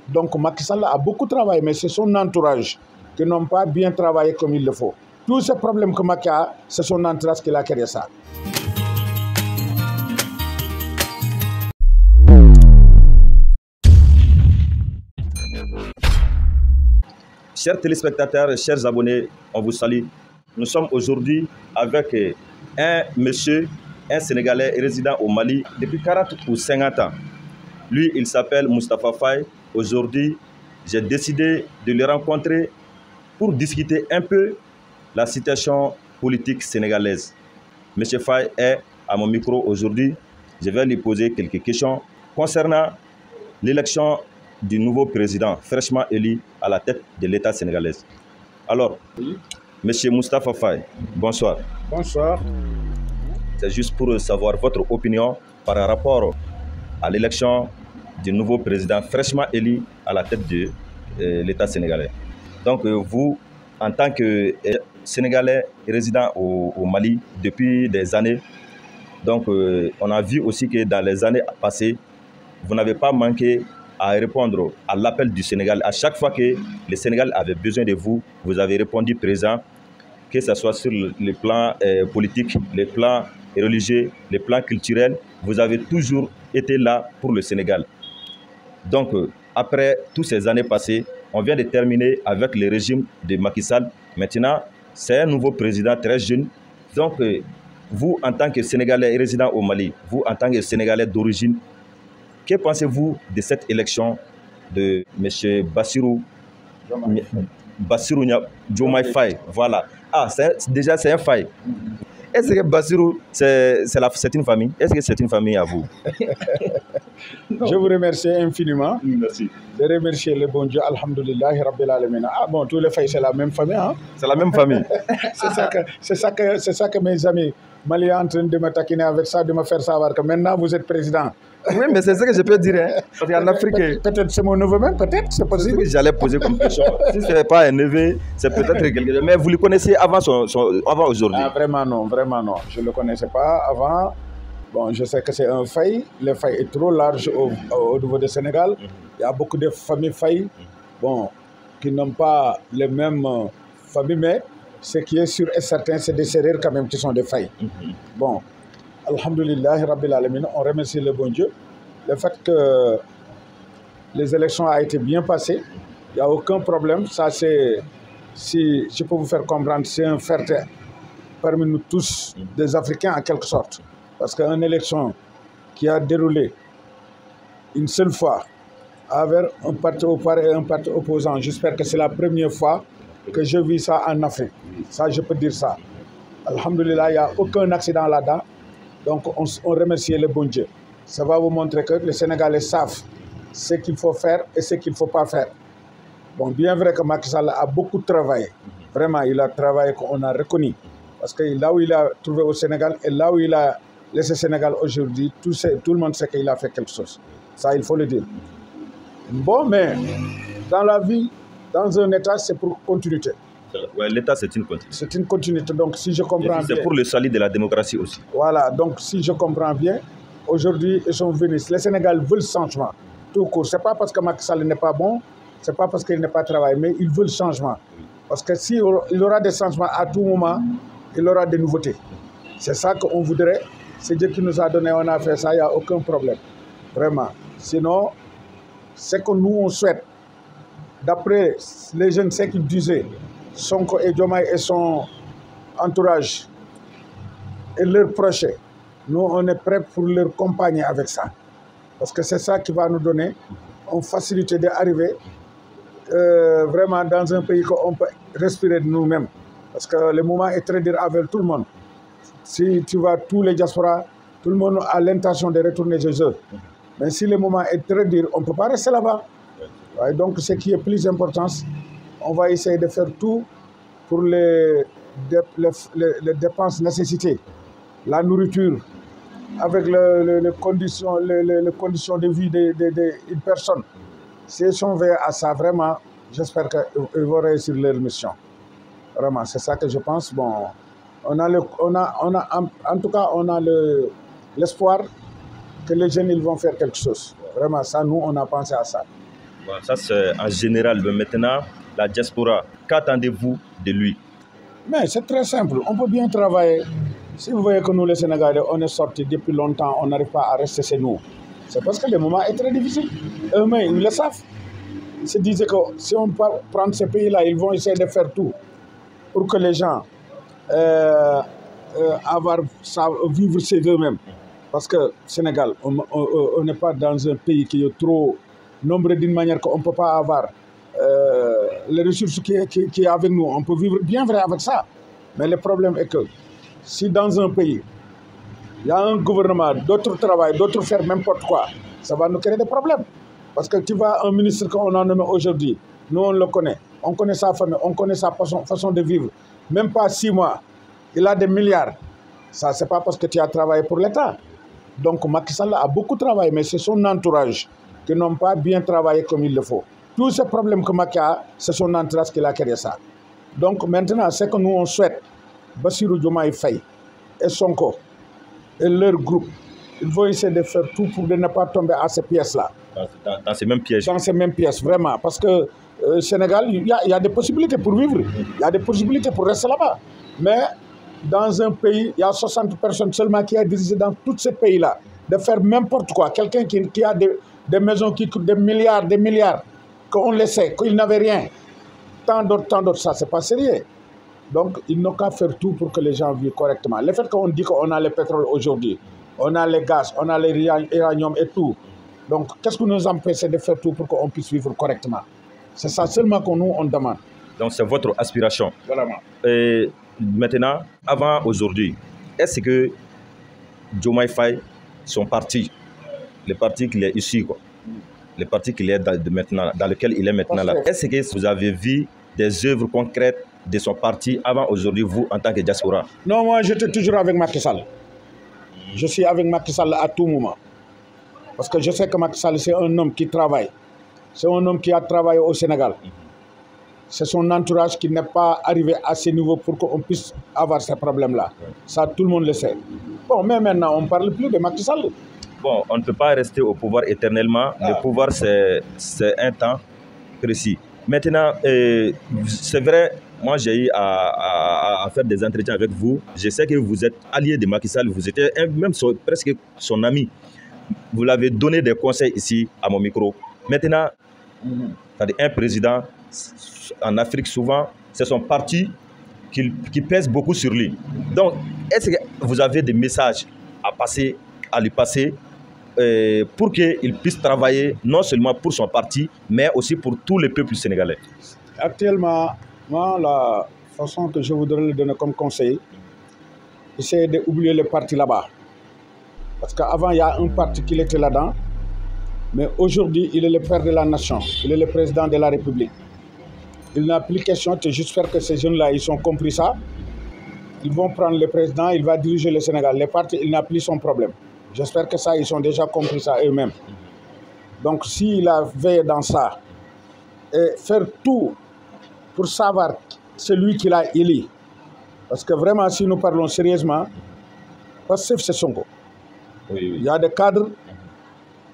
Donc Macky Sall a beaucoup travaillé, mais c'est son entourage qui n'ont pas bien travaillé comme il le faut. Tous ces problèmes que Macky a, c'est son entourage qui a créé ça. Chers téléspectateurs, chers abonnés, on vous salue. Nous sommes aujourd'hui avec un monsieur, un Sénégalais résident au Mali depuis 40 ou 50 ans. Lui, il s'appelle Moustapha Faye. Aujourd'hui, j'ai décidé de le rencontrer pour discuter un peu la situation politique sénégalaise. Monsieur Faye est à mon micro aujourd'hui. Je vais lui poser quelques questions concernant l'élection du nouveau président fraîchement élu à la tête de l'État sénégalais. Alors, monsieur Moustapha Faye, bonsoir. Bonsoir. C'est juste pour savoir votre opinion par rapport à l'élection du nouveau président fraîchement élu à la tête de l'État sénégalais. Donc, vous, en tant que Sénégalais résident au Mali depuis des années, donc on a vu aussi que dans les années passées, vous n'avez pas manqué à répondre à l'appel du Sénégal. À chaque fois que le Sénégal avait besoin de vous, vous avez répondu présent, que ce soit sur le plan politique, le plan religieux, le plan culturel, vous avez toujours été là pour le Sénégal. Donc, après toutes ces années passées, on vient de terminer avec le régime de Macky Sall. Maintenant, c'est un nouveau président très jeune. Donc, vous, en tant que Sénégalais résident au Mali, vous, en tant que Sénégalais d'origine, que pensez-vous de cette élection de M. Bassirou Diomaye Faye? Voilà. Ah, déjà, c'est un Faye. Est-ce que Bassirou, c'est une famille? Est-ce que c'est une famille à vous? Je vous remercie infiniment. Merci. Je remercie le bon Dieu, Alhamdulillah, Rabbil Alamin. Ah bon, tous les Faye, c'est la même famille. Hein? C'est la même famille. C'est ça que mes amis maliens en train de me taquiner avec ça, de me faire savoir que maintenant vous êtes président. Oui, mais c'est ce que je peux dire. Hein? Parce qu'en Afrique... Peut-être c'est mon neveu même, peut-être, c'est possible. C'est ce que j'allais poser comme question. Si ce n'est pas un neveu, c'est peut-être quelqu'un. Mais vous le connaissez avant aujourd'hui? Ah, vraiment non, vraiment non. Je ne le connaissais pas avant. Bon, je sais que c'est un Faye. Le Faye est trop large au niveau du Sénégal. Il y a beaucoup de familles Faye, bon, qui n'ont pas les mêmes familles, mais ce qui est sûr et certain, c'est des Sérères quand même qui sont des Faye. Bon, Alhamdulillah, Rabbil Alamin, on remercie le bon Dieu. Le fait que les élections ont été bien passées, il n'y a aucun problème. Ça, c'est, si je peux vous faire comprendre, c'est un fait parmi nous tous, des Africains en quelque sorte. Parce qu'une élection qui a déroulé une seule fois avec un parti opposant et un parti opposant, j'espère que c'est la première fois que je vis ça en Afrique. Ça, je peux dire ça. Alhamdulillah, il n'y a aucun accident là-dedans. Donc, on remercie le bon Dieu. Ça va vous montrer que les Sénégalais savent ce qu'il faut faire et ce qu'il ne faut pas faire. Bon, bien vrai que Macky Sall a beaucoup travaillé. Vraiment, il a travaillé qu'on a reconnu. Parce que là où il a trouvé au Sénégal et là où il a laissé le Sénégal aujourd'hui, tout le monde sait qu'il a fait quelque chose. Ça, il faut le dire. Bon, mais dans la vie, dans un État, c'est pour continuité. Ouais, l'État, c'est une continuité. C'est une continuité. Donc, si je comprends bien... C'est pour le salut de la démocratie aussi. Voilà. Donc, si je comprends bien, aujourd'hui, ils sont venus. Le Sénégal veut le changement. Tout court. Ce n'est pas parce que Macky Sall n'est pas bon, ce n'est pas parce qu'il n'est pas travaillé, mais il veut le changement. Parce que s'il y aura des changements à tout moment, il y aura des nouveautés. C'est ça qu'on voudrait. C'est Dieu qui nous a donné, on a fait ça, il n'y a aucun problème. Vraiment. Sinon, ce que nous, on souhaite, d'après les jeunes, ce qu'ils disaient, Sonko et Diomaye et son entourage et leurs proches, nous, on est prêts pour leur accompagner avec ça. Parce que c'est ça qui va nous donner une facilité d'arriver vraiment dans un pays qu'on peut respirer de nous-mêmes. Parce que le moment est très dur avec tout le monde. Si tu vois tous les diasporas, tout le monde a l'intention de retourner chez eux. Mais si le moment est très dur, on ne peut pas rester là-bas. Ouais, donc, ce qui est plus important, on va essayer de faire tout pour les dépenses nécessitées. La nourriture, avec les conditions de vie d'une personne. Si ils sont veillés à ça, vraiment, j'espère qu'ils vont réussir leur mission. Vraiment, c'est ça que je pense. Bon, en tout cas, on a l'espoir que les jeunes ils vont faire quelque chose. Vraiment, ça, nous, on a pensé à ça. Voilà, ça c'est en général. Mais maintenant, la diaspora, qu'attendez-vous de lui? Mais c'est très simple, on peut bien travailler. Si vous voyez que nous, les Sénégalais, on est sortis depuis longtemps, on n'arrive pas à rester chez nous. C'est parce que le moment est très difficile. Eux-mêmes, ils le savent. Ils se disaient que si on peut prendre ces pays-là, ils vont essayer de faire tout pour que les gens vivre chez eux-mêmes. Parce que Sénégal, on n'est pas dans un pays qui est trop nombreux d'une manière qu'on ne peut pas avoir les ressources qui est avec nous. On peut vivre bien vrai avec ça. Mais le problème est que si dans un pays, il y a un gouvernement, d'autres travaillent, d'autres font n'importe quoi, ça va nous créer des problèmes. Parce que tu vois un ministre qu'on a nommé aujourd'hui, nous on le connaît, on connaît sa famille, on connaît sa façon de vivre. Même pas 6 mois, il a des milliards. Ça, c'est pas parce que tu as travaillé pour l'État. Donc Macky Sall a beaucoup travaillé, mais c'est son entourage qui n'ont pas bien travaillé comme il le faut. Tous ces problèmes que Macky a, c'est son entourage qui a créé ça. Donc maintenant, c'est que nous on souhaite, Bassirou Diomaye Faye et Sonko et leur groupe, ils vont essayer de faire tout pour ne pas tomber à ces pièces-là. Dans ces mêmes pièges. Dans ces mêmes pièces, vraiment. Parce que Sénégal, il y a des possibilités pour vivre. Il y a des possibilités pour rester là-bas. Mais dans un pays, il y a 60 personnes seulement qui ont dirigé dans tous ces pays-là. De faire n'importe quoi. Quelqu'un qui a des maisons qui coûtent des milliards, qu'on le sait, qu'il n'avait rien. Tant d'autres, ça, c'est pas sérieux. Donc, il n'a qu'à faire tout pour que les gens vivent correctement. Le fait qu'on dit qu'on a le pétrole aujourd'hui, on a le gaz, on a l'uranium et tout. Donc, qu'est-ce qui nous empêche de faire tout pour qu'on puisse vivre correctement? C'est ça seulement qu'on nous on demande. Donc, c'est votre aspiration. Vraiment. Et maintenant, avant aujourd'hui, est-ce que Diomaye Faye, son parti, le parti qu'il est ici, quoi, le parti qu'il est dans lequel il est maintenant là, est-ce que vous avez vu des œuvres concrètes de son parti avant aujourd'hui, vous, en tant que diaspora? Non, moi, j'étais toujours avec Macky Sall. Je suis avec Macky Sall à tout moment. Parce que je sais que Macky Sall, c'est un homme qui travaille. C'est un homme qui a travaillé au Sénégal. C'est son entourage qui n'est pas arrivé à ce niveau pour qu'on puisse avoir ces problèmes-là. Ça, tout le monde le sait. Bon, mais maintenant, on ne parle plus de Macky Sall. Bon, on ne peut pas rester au pouvoir éternellement. Le pouvoir, c'est un temps précis. Maintenant, c'est vrai, moi j'ai eu à faire des entretiens avec vous. Je sais que vous êtes allié de Macky Sall, vous étiez même presque son ami. Vous l'avez donné des conseils ici à mon micro. Maintenant, un président, en Afrique souvent, c'est son parti qui pèse beaucoup sur lui. Donc, est-ce que vous avez des messages à lui passer pour qu'il puisse travailler non seulement pour son parti, mais aussi pour tous les peuples sénégalais? Actuellement, moi, la façon que je voudrais lui donner comme conseil, c'est d'oublier le parti là-bas. Parce qu'avant, il y a un parti qui était là-dedans, mais aujourd'hui, il est le père de la nation, il est le président de la République. Il n'a plus question, j'espère que ces jeunes-là, ils ont compris ça. Ils vont prendre le président, il va diriger le Sénégal. Les partis, il n'a plus son problème. J'espère que ça, ils ont déjà compris ça eux-mêmes. Donc, s'il a veillé dans ça, et faire tout pour savoir celui qu'il a élu, parce que vraiment, si nous parlons sérieusement, Pastef, c'est Sonko. Oui. Il y a des cadres,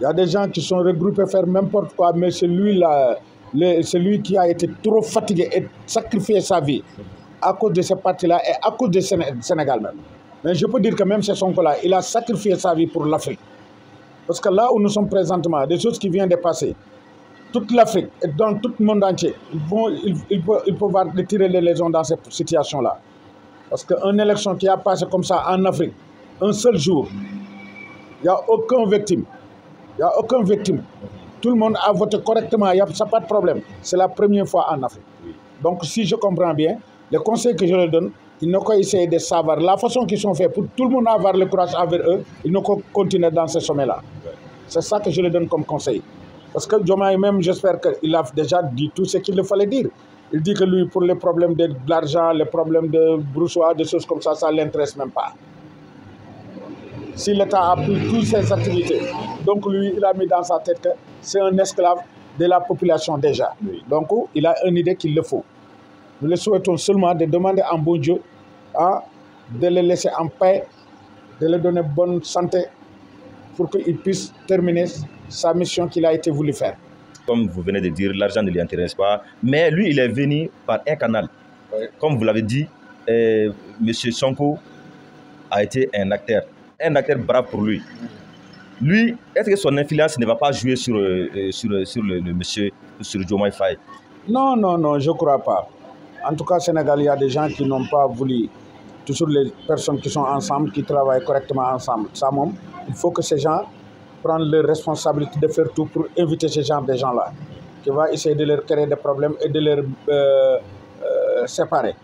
il y a des gens qui sont regroupés faire n'importe quoi, mais celui-là, celui qui a été trop fatigué et sacrifié sa vie à cause de ce parti-là et à cause du Sénégal même. Mais je peux dire que même ce Sonko-là, il a sacrifié sa vie pour l'Afrique. Parce que là où nous sommes présentement, des choses qui viennent de passer, toute l'Afrique et dans tout le monde entier, ils peuvent tirer les leçons dans cette situation-là. Parce qu'une élection qui a passé comme ça en Afrique, un seul jour, il n'y a aucune victime. Il n'y a aucune victime. Tout le monde a voté correctement, il n'y a pas de problème. C'est la première fois en Afrique. Donc si je comprends bien, les conseils que je leur donne, ils n'ont qu'à essayer de savoir la façon qu'ils sont faits pour tout le monde avoir le courage envers eux, ils n'ont qu'à continuer dans ce sommet-là. C'est ça que je leur donne comme conseil. Parce que Diomaye même, j'espère qu'il a déjà dit tout ce qu'il fallait dire. Il dit que lui, pour les problèmes de l'argent, les problèmes de broussoir, des choses comme ça ne l'intéresse même pas. Si l'État a pris toutes ses activités, donc lui, il a mis dans sa tête que c'est un esclave de la population déjà. Donc, il a une idée qu'il le faut. Nous le souhaitons seulement de demander en bon Dieu de le laisser en paix, de lui donner bonne santé pour qu'il puisse terminer sa mission qu'il a été voulu faire. Comme vous venez de dire, l'argent ne lui intéresse pas. Mais lui, il est venu par un canal. Oui. Comme vous l'avez dit, M. Sonko a été un acteur brave pour lui. Lui, est-ce que son influence ne va pas jouer sur le monsieur, sur Diomaye Faye? Non, non, non, je ne crois pas. En tout cas, au Sénégal, il y a des gens qui n'ont pas voulu, toujours les personnes qui sont ensemble, qui travaillent correctement ensemble. Ça, il faut que ces gens prennent leur responsabilité de faire tout pour éviter ce genre de gens-là, qui vont essayer de leur créer des problèmes et de leur séparer.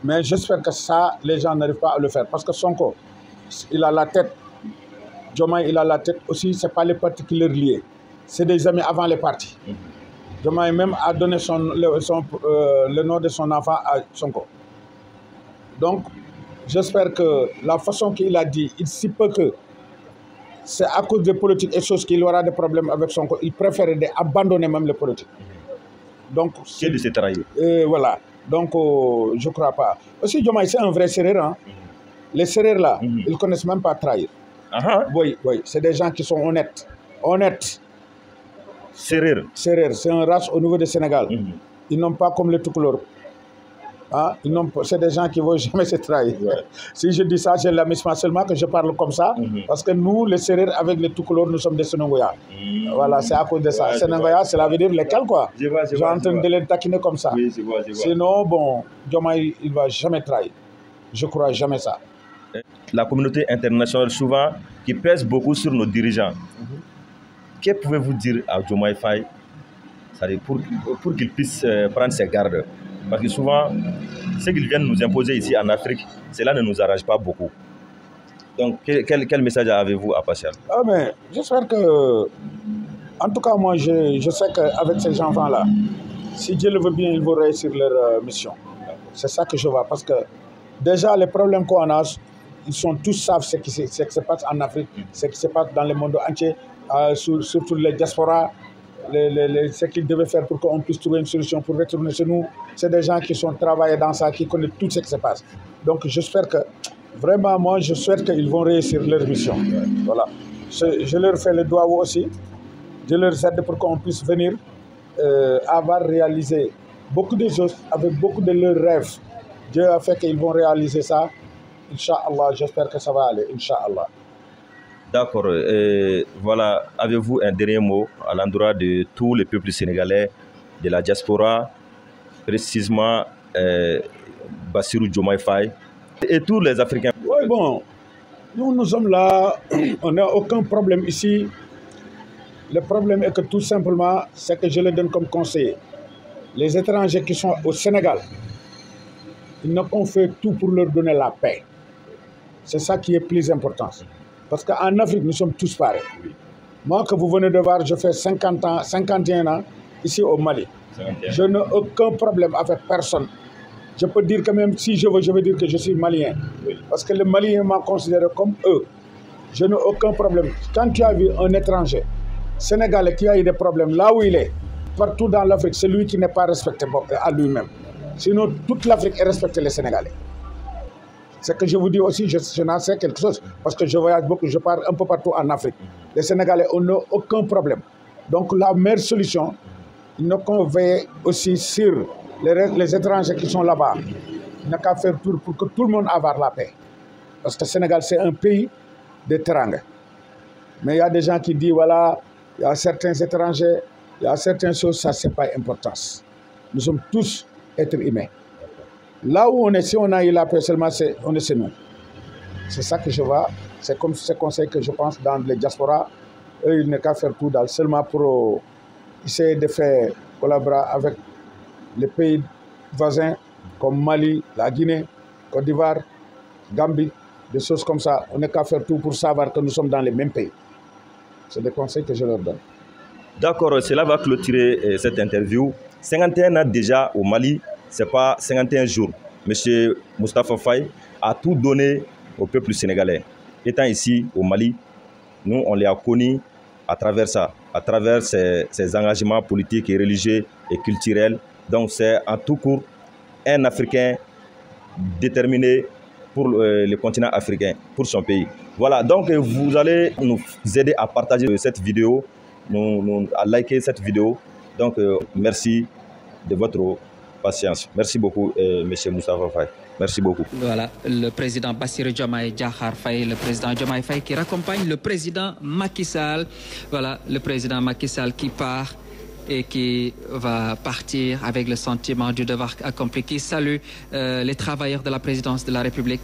Mais j'espère que ça, les gens n'arrivent pas à le faire. Parce que Sonko, il a la tête. Diomaye, il a la tête aussi. Ce n'est pas les partis qui le lient. C'est des amis avant les partis. Diomaye même a donné le nom de son enfant à Sonko. Donc, j'espère que la façon qu'il a dit, il si peu que c'est à cause des politiques et choses qu'il aura des problèmes avec Sonko, il préfère abandonner même les politiques. Donc, c'est de se trahir. Voilà. Donc, je ne crois pas. Aussi, Diomaye, c'est un vrai Sérère. Hein? Les Sérères, là, ils ne connaissent même pas trahir. Oui, oui. C'est des gens qui sont honnêtes. Honnêtes. Sérère. Sérère, c'est une race au niveau du Sénégal. Ils n'ont pas comme les Toucouleurs. Hein? C'est des gens qui ne vont jamais se trahir. Ouais. Si je dis ça, j'ai l'amusement seulement que je parle comme ça. Parce que nous, les Sérères, avec les Toucouleurs, nous sommes des Sénégoya. Voilà, c'est à cause de ça. Ouais, Sénégoya, cela veut dire lesquels, quoi. Je suis en train de les taquiner comme ça. Oui, je vois. Sinon, bon, Diomaye, il ne va jamais trahir. Je ne crois jamais ça. La communauté internationale, souvent, qui pèse beaucoup sur nos dirigeants. Que pouvez-vous dire à Diomaye Faye pour qu'il puisse prendre ses gardes? Parce que souvent, ce qu'ils viennent nous imposer ici en Afrique, cela ne nous arrange pas beaucoup. Donc, quel message avez-vous à passer? Mais j'espère que, en tout cas, moi, je sais qu'avec ces enfants-là, si Dieu le veut bien, ils vont réussir leur mission. C'est ça que je vois. Parce que déjà, les problèmes qu'on a, tous savent ce qui se passe en Afrique, ce qui se passe dans le monde entier, surtout les diasporas. Ce qu'ils devaient faire pour qu'on puisse trouver une solution pour retourner chez nous. C'est des gens qui sont travaillés dans ça, qui connaissent tout ce qui se passe. Donc j'espère que, vraiment, moi, je souhaite qu'ils vont réussir leur mission. Voilà. Je leur fais le doigt aussi. Je leur aide pour qu'on puisse venir avoir réalisé beaucoup de choses avec beaucoup de leurs rêves. Dieu a fait qu'ils vont réaliser ça. Inch'Allah, j'espère que ça va aller. Inch'Allah. D'accord. Voilà, avez-vous un dernier mot à l'endroit de tous les peuples sénégalais, de la diaspora, précisément Bassirou Diomaye Faye et tous les Africains? Oui, bon, nous sommes là, on n'a aucun problème ici. Le problème est que tout simplement, c'est que je le donne comme conseiller. Les étrangers qui sont au Sénégal, ils n'ont fait tout pour leur donner la paix. C'est ça qui est plus important. Parce qu'en Afrique, nous sommes tous pareils. Moi, que vous venez de voir, je fais 51 ans ici au Mali. 51. Je n'ai aucun problème avec personne. Je peux dire que même si je veux dire que je suis malien. Oui. Parce que les Maliens m'ont considéré comme eux. Je n'ai aucun problème. Quand tu as vu un étranger sénégalais qui a eu des problèmes là où il est, partout dans l'Afrique, c'est lui qui n'est pas respecté à lui-même. Sinon, toute l'Afrique est respectée les Sénégalais. C'est que je vous dis aussi, je n'en sais quelque chose, parce que je voyage beaucoup, je pars un peu partout en Afrique. Les Sénégalais, on n'a aucun problème. Donc la meilleure solution, ils n'ont qu'à veiller aussi sur les étrangers qui sont là-bas. Il n'a qu'à faire tout pour que tout le monde ait la paix. Parce que le Sénégal, c'est un pays de teranga. Mais il y a des gens qui disent, voilà, il y a certains étrangers, il y a certaines choses, ça, c'est pas importance. Nous sommes tous êtres humains. Là où on est, si on a eu la paix seulement, on est chez nous. C'est ça que je vois. C'est comme ce conseil que je pense dans les diasporas. Eux, ils n'ont qu'à faire tout seulement pour essayer de faire collaborer avec les pays voisins comme Mali, la Guinée, Côte d'Ivoire, Gambie, des choses comme ça. On n'a qu'à faire tout pour savoir que nous sommes dans les mêmes pays. C'est des conseils que je leur donne. D'accord, cela va clôturer cette interview. 51 ans déjà au Mali. Ce n'est pas 51 jours. Monsieur Moustapha Faye a tout donné au peuple sénégalais. Étant ici au Mali, nous, on l'a connu à travers ça, à travers ses engagements politiques et religieux et culturels. Donc, c'est en tout court un Africain déterminé pour le continent africain, pour son pays. Voilà, donc vous allez nous aider à partager cette vidéo, à liker cette vidéo Donc, merci de votre patience. Merci beaucoup, M. Moustapha Faye. Merci beaucoup. Voilà, le président Bassirou Diomaye Diakhar Faye, le président Diomaye Faye qui raccompagne le président Macky Sall. Voilà, le président Macky Sall qui part et qui va partir avec le sentiment du devoir accompli, qui salue les travailleurs de la présidence de la République.